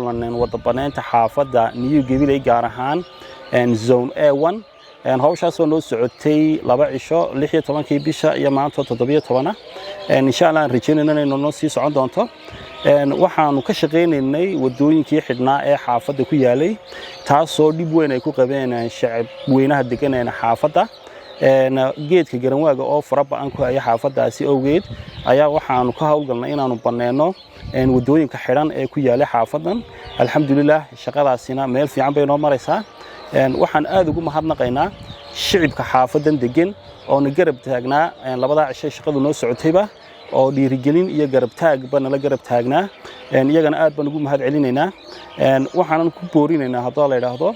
qabaneen wada banaynta xaafadda New Gabiley gaar ahaan zone A1 hawshaas oo noo socotay 2 cisho 16 bisha iyo maanta 17 insha Allah rajaynayna inay noo sii socon doonto waxaanu ka shaqeynaynay wadooyinkii xidhnaa ee xaafadda ku yaalay taasoo dib weyn ay ku qabeen shacab weynaha deganayna xaafadda geedka garanwaaga oo farabaan ku ay xaafadaasi awgeed ayaa waxaanu ka hawlgalnay inaanu baneeno wadooyinka xidhan ee ku yaalay xaafadan alxamdulillah shaqadaasina meel fiican bay noo maraysaa waxaan aad ugu mahadnaqaynaa shicibka xaafadan degan oo na garab taagnaa labada cisho shaqadu noo socotayba oo dhiirigelin iyo garab taag bana la garab taagnaa iyagana aad baan ugu mahad celinaynaa waxaan ku boorinaynaa haddii la yiraahdo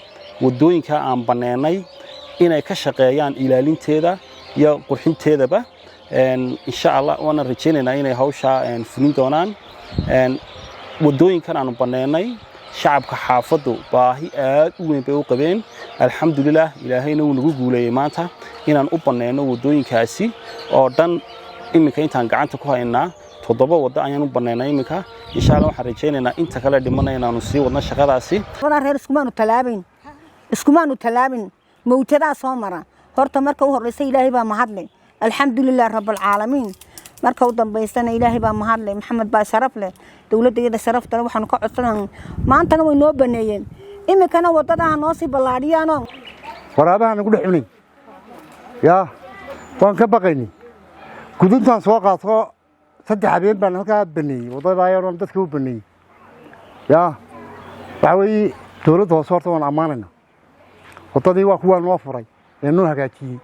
wadooyinka aan baneenay inay ka shaqeeyaan ilaalinteeda iyo qurxinteedaba insha Allah waana rajaynaynaa inay hawsha fulin doonaan wadooyinkan aan baneenay shacabka xaafadu baahi aad u weyn bay u qabeen alxamdulillah ilaahayna uu nagu guuleeyay maanta inaan u baneeno wadooyinkaasi oo dhan iminka intaan gacanta ku haynaa 7 wada ayaan u baneenay iminka insha Allah waxaan rajaynaynaa inta kale dhimanay inaanu sii wadno shaqadaasi wada reer iskumaanu talaabin موتدا سومرا horta marka u horeysay ilaahay baa mahadlay alxamdulillah rabbil caalamiin marka u dambeysana ilaahay baa mahadlay maxamed baa sharaf leh dawladdeeda sharafta waxaan ka codsanaa maantana way noo baneeyeen imikana wadada noo si balaadhiyaano waraabaha nagu dhixinay ya waan ka baqaynay guduntan soo qaato 3 habeen baan halka baneeyay wadada ayaan dadka u baneeyay ya waxay dawladda hoos horta waan amaanayna wadadii waa kuwa noo furay ee noo hagaajiyay